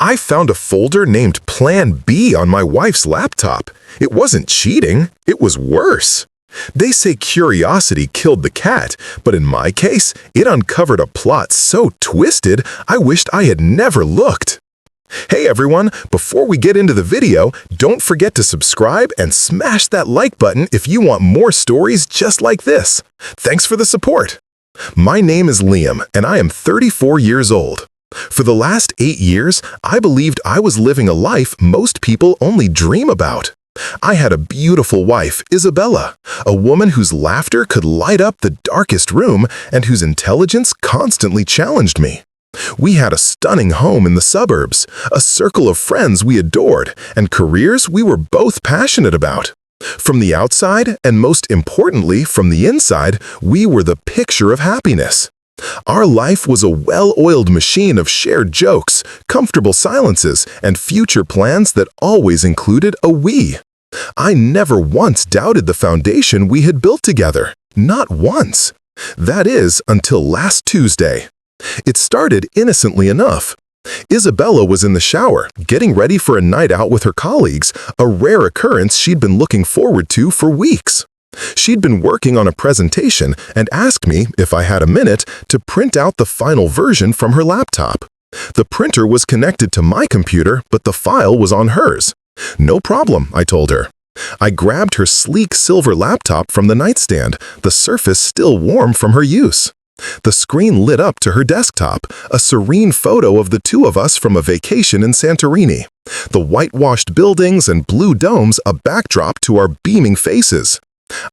I found a folder named Plan B on my wife's laptop. It wasn't cheating, it was worse. They say curiosity killed the cat, but in my case, it uncovered a plot so twisted I wished I had never looked. Hey everyone, before we get into the video, don't forget to subscribe and smash that like button if you want more stories just like this. Thanks for the support. My name is Liam, and I am 34 years old. For the last 8 years, I believed I was living a life most people only dream about. I had a beautiful wife, Isabella, a woman whose laughter could light up the darkest room and whose intelligence constantly challenged me. We had a stunning home in the suburbs, a circle of friends we adored, and careers we were both passionate about. From the outside, and most importantly from the inside, we were the picture of happiness. Our life was a well-oiled machine of shared jokes, comfortable silences, and future plans that always included a we. I never once doubted the foundation we had built together. Not once. That is, until last Tuesday. It started innocently enough. Isabella was in the shower, getting ready for a night out with her colleagues, a rare occurrence she'd been looking forward to for weeks. She'd been working on a presentation and asked me, if I had a minute, to print out the final version from her laptop. The printer was connected to my computer, but the file was on hers. No problem, I told her. I grabbed her sleek silver laptop from the nightstand, the surface still warm from her use. The screen lit up to her desktop, a serene photo of the two of us from a vacation in Santorini. The whitewashed buildings and blue domes a backdrop to our beaming faces.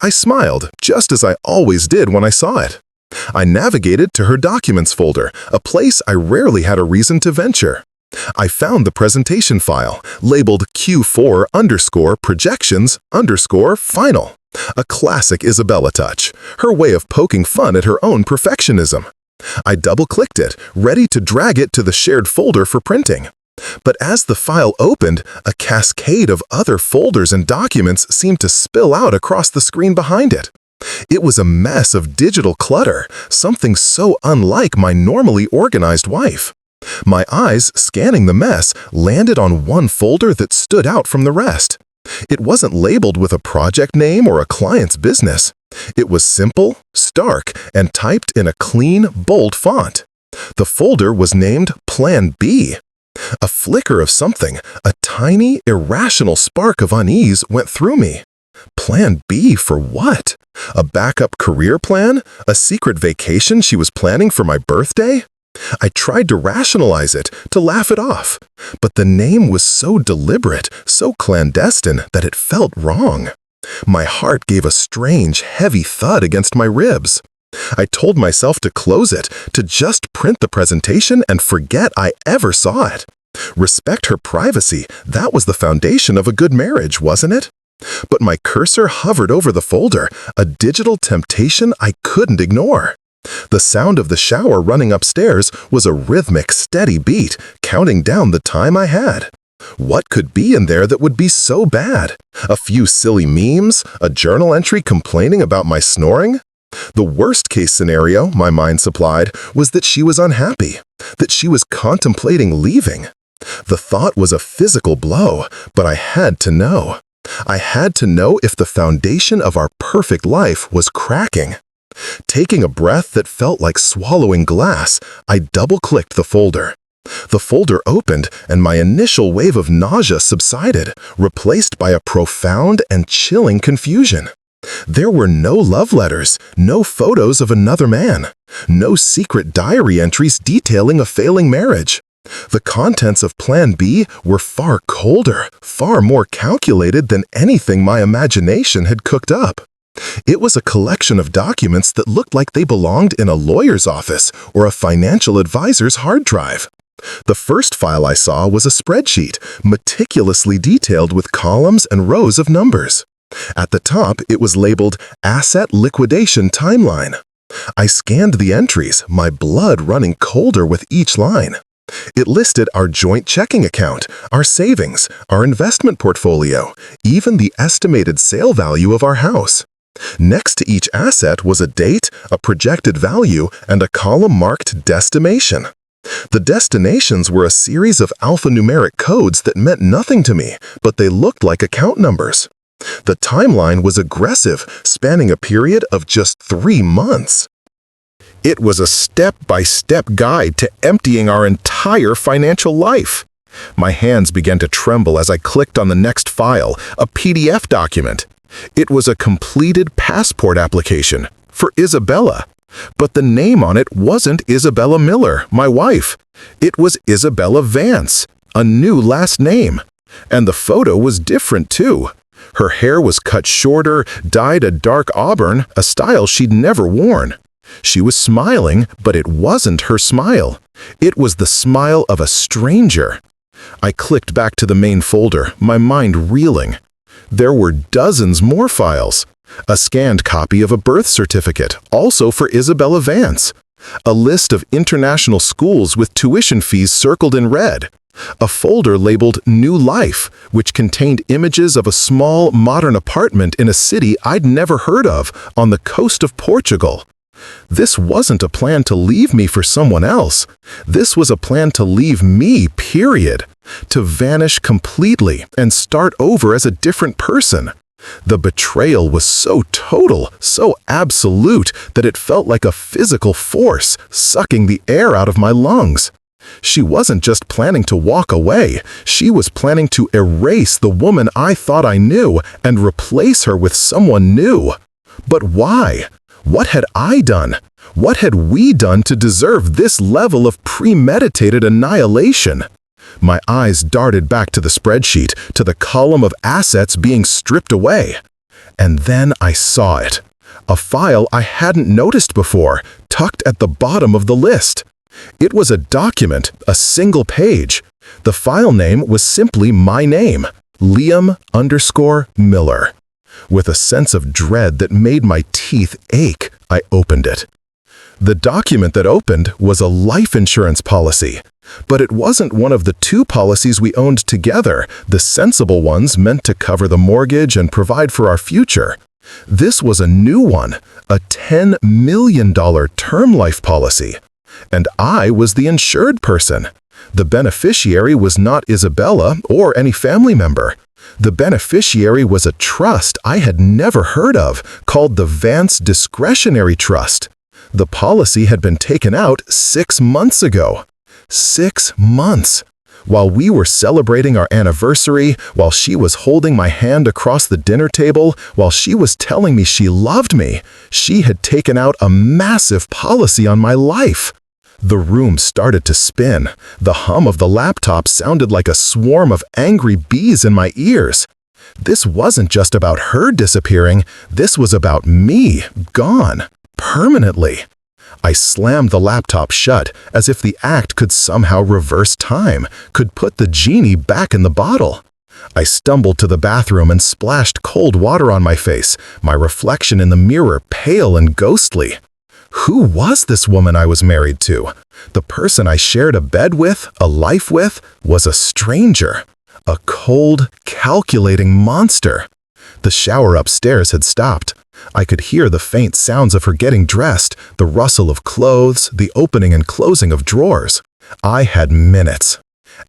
I smiled, just as I always did when I saw it. I navigated to her Documents folder, a place I rarely had a reason to venture. I found the presentation file, labeled Q4_projections_final. A classic Isabella touch, her way of poking fun at her own perfectionism. I double-clicked it, ready to drag it to the shared folder for printing. But as the file opened, a cascade of other folders and documents seemed to spill out across the screen behind it. It was a mess of digital clutter, something so unlike my normally organized wife. My eyes, scanning the mess, landed on one folder that stood out from the rest. It wasn't labeled with a project name or a client's business. It was simple, stark, and typed in a clean, bold font. The folder was named Plan B. A flicker of something, a tiny, irrational spark of unease went through me. Plan B for what? A backup career plan? A secret vacation she was planning for my birthday? I tried to rationalize it, to laugh it off, but the name was so deliberate, so clandestine that it felt wrong. My heart gave a strange, heavy thud against my ribs. I told myself to close it, to just print the presentation and forget I ever saw it. Respect her privacy, that was the foundation of a good marriage, wasn't it? But my cursor hovered over the folder, a digital temptation I couldn't ignore. The sound of the shower running upstairs was a rhythmic, steady beat, counting down the time I had. What could be in there that would be so bad? A few silly memes? A journal entry complaining about my snoring? The worst-case scenario, my mind supplied, was that she was unhappy, that she was contemplating leaving. The thought was a physical blow, but I had to know. I had to know if the foundation of our perfect life was cracking. Taking a breath that felt like swallowing glass, I double-clicked the folder. The folder opened, and my initial wave of nausea subsided, replaced by a profound and chilling confusion. There were no love letters, no photos of another man, no secret diary entries detailing a failing marriage. The contents of Plan B were far colder, far more calculated than anything my imagination had cooked up. It was a collection of documents that looked like they belonged in a lawyer's office or a financial advisor's hard drive. The first file I saw was a spreadsheet, meticulously detailed with columns and rows of numbers. At the top, it was labeled Asset Liquidation Timeline. I scanned the entries, my blood running colder with each line. It listed our joint checking account, our savings, our investment portfolio, even the estimated sale value of our house. Next to each asset was a date, a projected value, and a column marked Destination. The destinations were a series of alphanumeric codes that meant nothing to me, but they looked like account numbers. The timeline was aggressive, spanning a period of just 3 months. It was a step-by-step guide to emptying our entire financial life. My hands began to tremble as I clicked on the next file, a PDF document. It was a completed passport application for Isabella. But the name on it wasn't Isabella Miller, my wife. It was Isabella Vance, a new last name. And the photo was different too. Her hair was cut shorter, dyed a dark auburn, a style she'd never worn. She was smiling, but it wasn't her smile. It was the smile of a stranger. I clicked back to the main folder, my mind reeling. There were dozens more files. A scanned copy of a birth certificate, also for Isabella Vance. A list of international schools with tuition fees circled in red. A folder labeled New Life, which contained images of a small, modern apartment in a city I'd never heard of on the coast of Portugal. This wasn't a plan to leave me for someone else. This was a plan to leave me, period. To vanish completely and start over as a different person. The betrayal was so total, so absolute, that it felt like a physical force sucking the air out of my lungs. She wasn't just planning to walk away. She was planning to erase the woman I thought I knew and replace her with someone new. But why? What had I done? What had we done to deserve this level of premeditated annihilation? My eyes darted back to the spreadsheet, to the column of assets being stripped away. And then I saw it. A file I hadn't noticed before, tucked at the bottom of the list. It was a document, a single page. The file name was simply my name, Liam_Miller. With a sense of dread that made my teeth ache, I opened it. The document that opened was a life insurance policy. But it wasn't one of the 2 policies we owned together, the sensible ones meant to cover the mortgage and provide for our future. This was a new one, a $10 million term life policy. And I was the insured person. The beneficiary was not Isabella or any family member. The beneficiary was a trust I had never heard of, called the Vance Discretionary Trust. The policy had been taken out 6 months ago. 6 months. While we were celebrating our anniversary, while she was holding my hand across the dinner table, while she was telling me she loved me, she had taken out a massive policy on my life. The room started to spin. The hum of the laptop sounded like a swarm of angry bees in my ears. This wasn't just about her disappearing, this was about me, gone, permanently. I slammed the laptop shut, as if the act could somehow reverse time, could put the genie back in the bottle. I stumbled to the bathroom and splashed cold water on my face, my reflection in the mirror pale and ghostly. Who was this woman I was married to? The person I shared a bed with, a life with, was a stranger. A cold, calculating monster. The shower upstairs had stopped. I could hear the faint sounds of her getting dressed, the rustle of clothes, the opening and closing of drawers. I had minutes.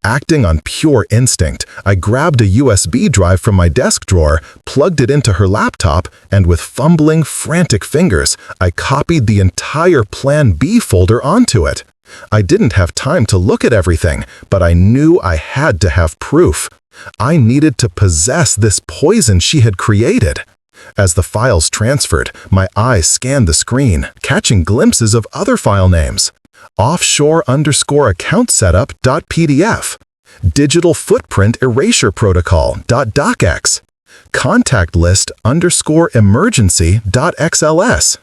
Acting on pure instinct, I grabbed a USB drive from my desk drawer, plugged it into her laptop, and with fumbling, frantic fingers, I copied the entire Plan B folder onto it. I didn't have time to look at everything, but I knew I had to have proof. I needed to possess this poison she had created. As the files transferred, my eyes scanned the screen, catching glimpses of other file names. Offshore_account setup.pdf, digital footprint erasure protocol.docx, contact list _emergency.xls.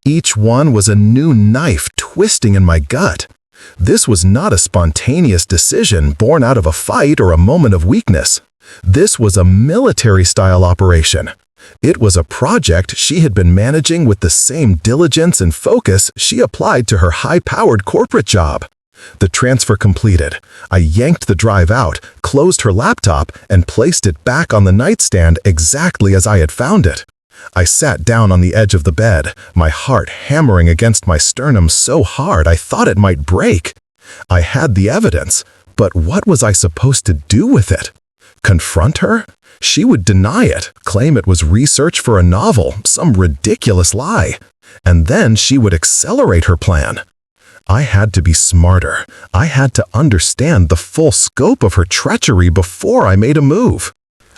Each one was a new knife twisting in my gut. This was not a spontaneous decision born out of a fight or a moment of weakness. This was a military-style operation. It was a project she had been managing with the same diligence and focus she applied to her high-powered corporate job. The transfer completed. I yanked the drive out, closed her laptop, and placed it back on the nightstand exactly as I had found it. I sat down on the edge of the bed, my heart hammering against my sternum so hard I thought it might break. I had the evidence, but what was I supposed to do with it? Confront her? She would deny it, claim it was research for a novel, some ridiculous lie. And then she would accelerate her plan. I had to be smarter. I had to understand the full scope of her treachery before I made a move.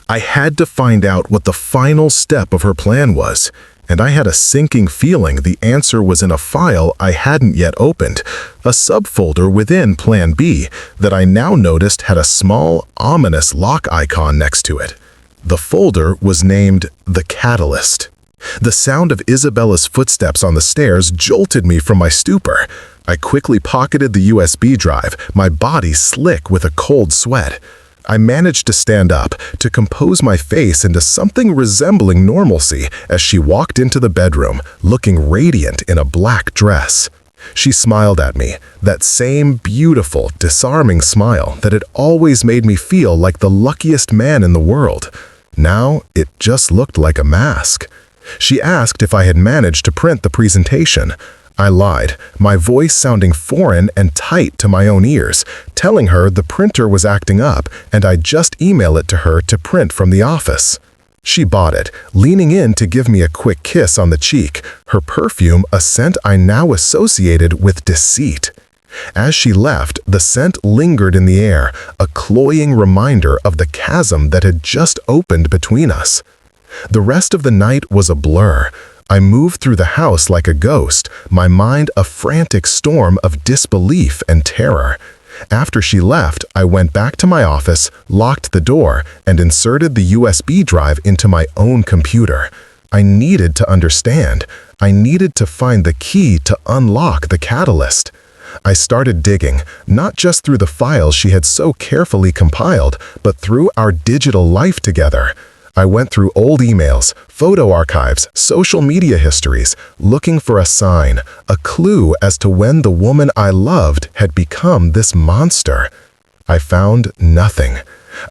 I had to find out what the final step of her plan was, and I had a sinking feeling the answer was in a file I hadn't yet opened, a subfolder within Plan B that I now noticed had a small, ominous lock icon next to it. The folder was named The Catalyst. The sound of Isabella's footsteps on the stairs jolted me from my stupor. I quickly pocketed the USB drive, my body slick with a cold sweat. I managed to stand up, to compose my face into something resembling normalcy as she walked into the bedroom, looking radiant in a black dress. She smiled at me, that same beautiful, disarming smile that had always made me feel like the luckiest man in the world. Now, it just looked like a mask. She asked if I had managed to print the presentation. I lied, my voice sounding foreign and tight to my own ears, telling her the printer was acting up and I'd just email it to her to print from the office. She bought it, leaning in to give me a quick kiss on the cheek, her perfume a scent I now associated with deceit. As she left, the scent lingered in the air, a cloying reminder of the chasm that had just opened between us. The rest of the night was a blur. I moved through the house like a ghost, my mind a frantic storm of disbelief and terror. After she left, I went back to my office, locked the door, and inserted the USB drive into my own computer. I needed to understand. I needed to find the key to unlock the catalyst. I started digging, not just through the files she had so carefully compiled, but through our digital life together. I went through old emails, photo archives, social media histories, looking for a sign, a clue as to when the woman I loved had become this monster. I found nothing.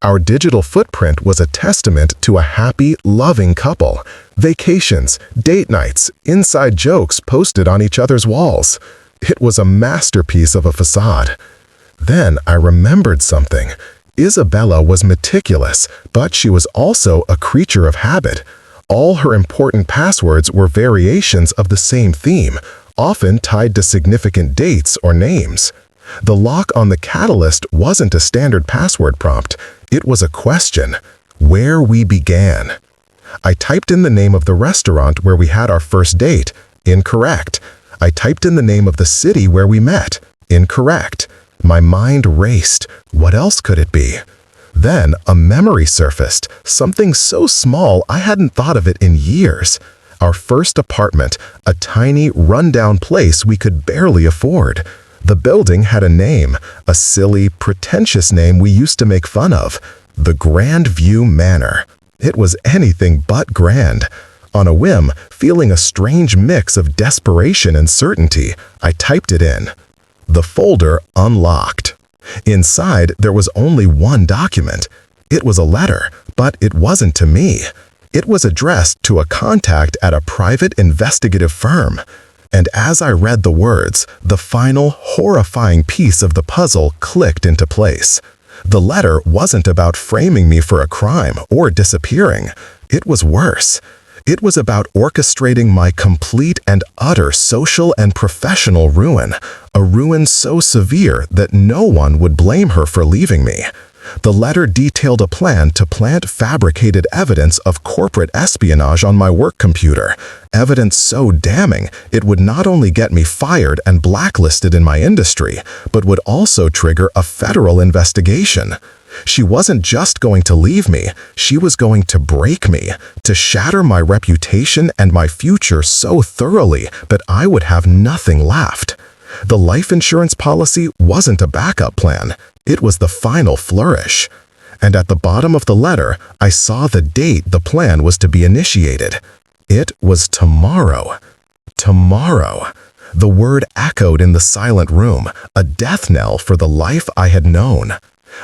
Our digital footprint was a testament to a happy, loving couple. Vacations, date nights, inside jokes posted on each other's walls. It was a masterpiece of a facade. Then I remembered something. Isabella was meticulous, but she was also a creature of habit. All her important passwords were variations of the same theme, often tied to significant dates or names. The lock on the catalyst wasn't a standard password prompt. It was a question: where we began. I typed in the name of the restaurant where we had our first date. Incorrect. I typed in the name of the city where we met. Incorrect. My mind raced. What else could it be? Then a memory surfaced, something so small I hadn't thought of it in years. Our first apartment, a tiny, rundown place we could barely afford. The building had a name, a silly, pretentious name we used to make fun of, the Grand View Manor. It was anything but grand. On a whim, feeling a strange mix of desperation and certainty, I typed it in. The folder unlocked. Inside, there was only one document. It was a letter, but it wasn't to me. It was addressed to a contact at a private investigative firm. And as I read the words, the final, horrifying piece of the puzzle clicked into place. The letter wasn't about framing me for a crime or disappearing. It was worse. It was about orchestrating my complete and utter social and professional ruin, a ruin so severe that no one would blame her for leaving me. The letter detailed a plan to plant fabricated evidence of corporate espionage on my work computer, evidence so damning it would not only get me fired and blacklisted in my industry, but would also trigger a federal investigation. She wasn't just going to leave me, she was going to break me, to shatter my reputation and my future so thoroughly that I would have nothing left. The life insurance policy wasn't a backup plan, it was the final flourish. And at the bottom of the letter, I saw the date the plan was to be initiated. It was tomorrow. Tomorrow. The word echoed in the silent room, a death knell for the life I had known.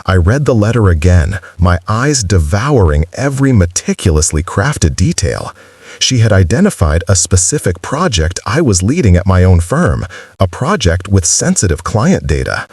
I read the letter again, my eyes devouring every meticulously crafted detail. She had identified a specific project I was leading at my own firm, a project with sensitive client data.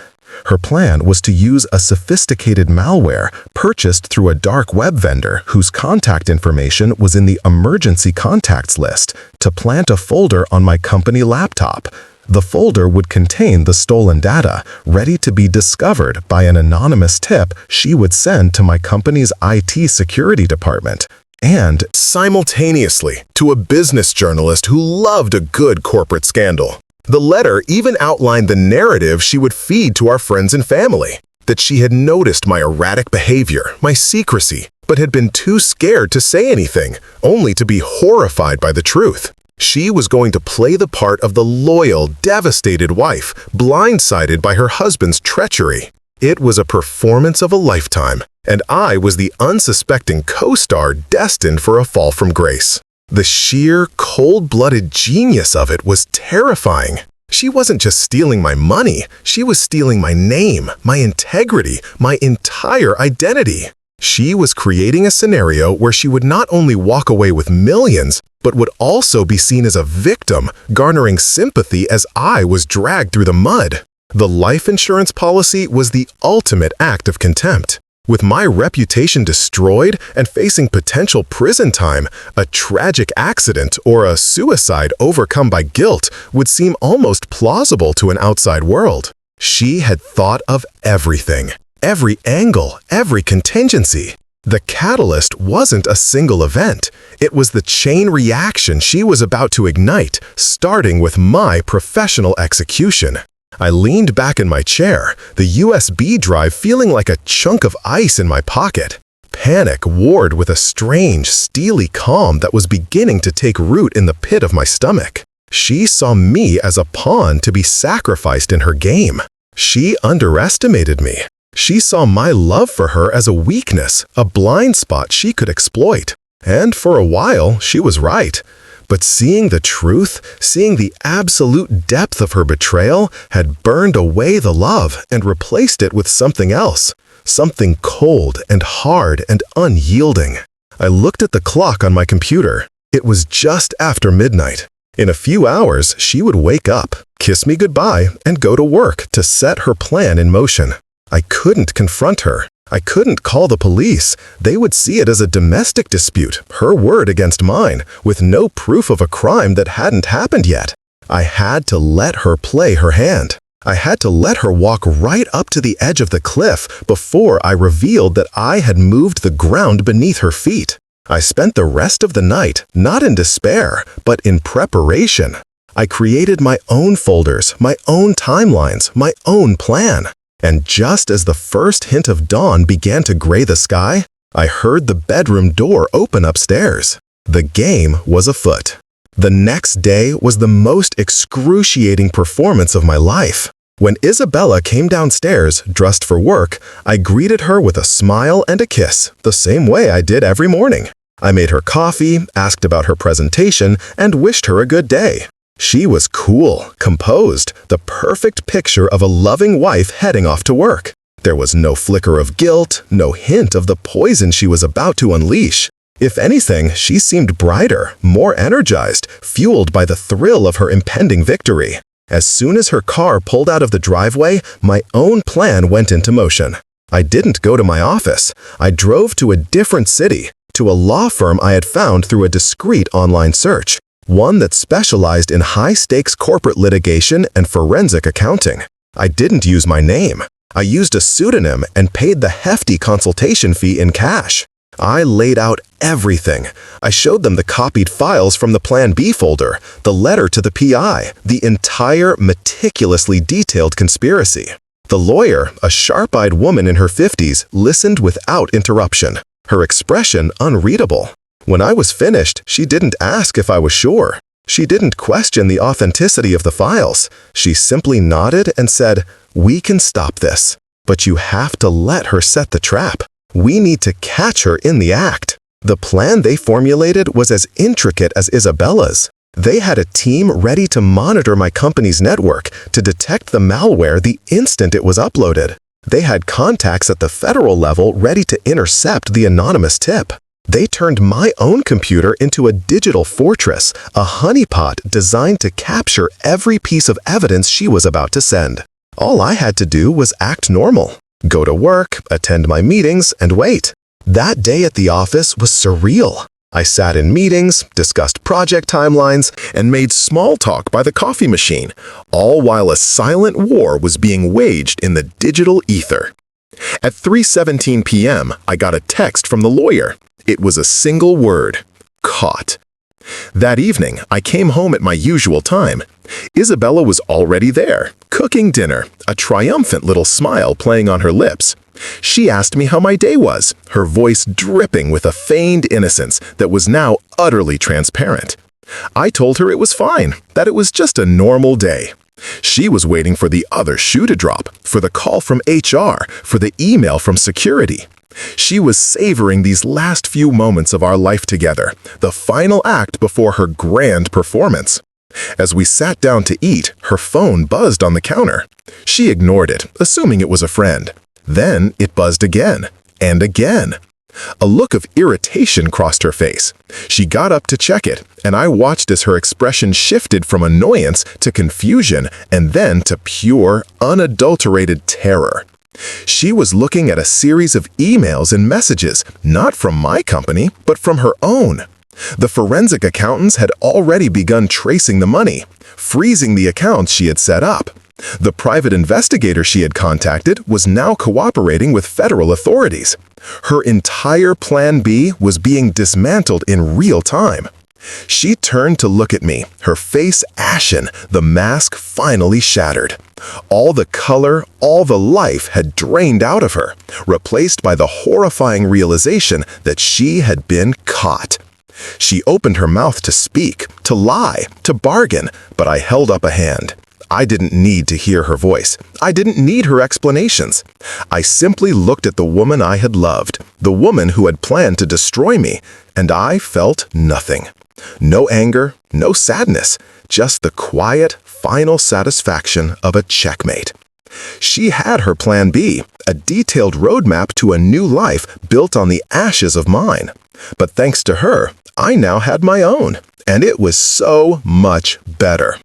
Her plan was to use a sophisticated malware purchased through a dark web vendor whose contact information was in the emergency contacts list to plant a folder on my company laptop. The folder would contain the stolen data, ready to be discovered by an anonymous tip she would send to my company's IT security department, and simultaneously to a business journalist who loved a good corporate scandal. The letter even outlined the narrative she would feed to our friends and family, that she had noticed my erratic behavior, my secrecy, but had been too scared to say anything, only to be horrified by the truth. She was going to play the part of the loyal, devastated wife, blindsided by her husband's treachery. It was a performance of a lifetime, and I was the unsuspecting co-star destined for a fall from grace. The sheer, cold-blooded genius of it was terrifying. She wasn't just stealing my money, she was stealing my name, my integrity, my entire identity. She was creating a scenario where she would not only walk away with millions, but would also be seen as a victim, garnering sympathy as I was dragged through the mud. The life insurance policy was the ultimate act of contempt. With my reputation destroyed and facing potential prison time, a tragic accident or a suicide overcome by guilt would seem almost plausible to an outside world. She had thought of everything, every angle, every contingency. The catalyst wasn't a single event. It was the chain reaction she was about to ignite, starting with my professional execution. I leaned back in my chair, the USB drive feeling like a chunk of ice in my pocket. Panic warred with a strange, steely calm that was beginning to take root in the pit of my stomach. She saw me as a pawn to be sacrificed in her game. She underestimated me. She saw my love for her as a weakness, a blind spot she could exploit. And for a while, she was right. But seeing the truth, seeing the absolute depth of her betrayal, had burned away the love and replaced it with something else. Something cold and hard and unyielding. I looked at the clock on my computer. It was just after midnight. In a few hours, she would wake up, kiss me goodbye, and go to work to set her plan in motion. I couldn't confront her. I couldn't call the police. They would see it as a domestic dispute, her word against mine, with no proof of a crime that hadn't happened yet. I had to let her play her hand. I had to let her walk right up to the edge of the cliff before I revealed that I had moved the ground beneath her feet. I spent the rest of the night, not in despair, but in preparation. I created my own folders, my own timelines, my own plan. And just as the first hint of dawn began to gray the sky, I heard the bedroom door open upstairs. The game was afoot. The next day was the most excruciating performance of my life. When Isabella came downstairs, dressed for work, I greeted her with a smile and a kiss, the same way I did every morning. I made her coffee, asked about her presentation, and wished her a good day. She was cool, composed, the perfect picture of a loving wife heading off to work. There was no flicker of guilt, no hint of the poison she was about to unleash. If anything, she seemed brighter, more energized, fueled by the thrill of her impending victory. As soon as her car pulled out of the driveway, my own plan went into motion. I didn't go to my office. I drove to a different city, to a law firm I had found through a discreet online search. One that specialized in high-stakes corporate litigation and forensic accounting. I didn't use my name. I used a pseudonym and paid the hefty consultation fee in cash. I laid out everything. I showed them the copied files from the Plan B folder, the letter to the PI, the entire meticulously detailed conspiracy. The lawyer, a sharp-eyed woman in her 50s, listened without interruption, her expression unreadable. When I was finished, she didn't ask if I was sure. She didn't question the authenticity of the files. She simply nodded and said, "We can stop this, but you have to let her set the trap. We need to catch her in the act." The plan they formulated was as intricate as Isabella's. They had a team ready to monitor my company's network to detect the malware the instant it was uploaded. They had contacts at the federal level ready to intercept the anonymous tip. They turned my own computer into a digital fortress, a honeypot designed to capture every piece of evidence she was about to send. All I had to do was act normal. Go to work, attend my meetings, and wait. That day at the office was surreal. I sat in meetings, discussed project timelines, and made small talk by the coffee machine, all while a silent war was being waged in the digital ether. At 3:17 p.m., I got a text from the lawyer. It was a single word: caught. That evening, I came home at my usual time. Isabella was already there, cooking dinner, a triumphant little smile playing on her lips. She asked me how my day was, her voice dripping with a feigned innocence that was now utterly transparent. I told her it was fine, that it was just a normal day. She was waiting for the other shoe to drop, for the call from HR, for the email from security. She was savoring these last few moments of our life together, the final act before her grand performance. As we sat down to eat, her phone buzzed on the counter. She ignored it, assuming it was a friend. Then it buzzed again, and again. A look of irritation crossed her face. She got up to check it, and I watched as her expression shifted from annoyance to confusion and then to pure, unadulterated terror. She was looking at a series of emails and messages, not from my company, but from her own. The forensic accountants had already begun tracing the money, freezing the accounts she had set up. The private investigator she had contacted was now cooperating with federal authorities. Her entire Plan B was being dismantled in real time. She turned to look at me, her face ashen, the mask finally shattered. All the color, all the life had drained out of her, replaced by the horrifying realization that she had been caught. She opened her mouth to speak, to lie, to bargain, but I held up a hand. I didn't need to hear her voice. I didn't need her explanations. I simply looked at the woman I had loved, the woman who had planned to destroy me, and I felt nothing. No anger, no sadness, just the quiet, final satisfaction of a checkmate. She had her Plan B, a detailed roadmap to a new life built on the ashes of mine. But thanks to her, I now had my own, and it was so much better.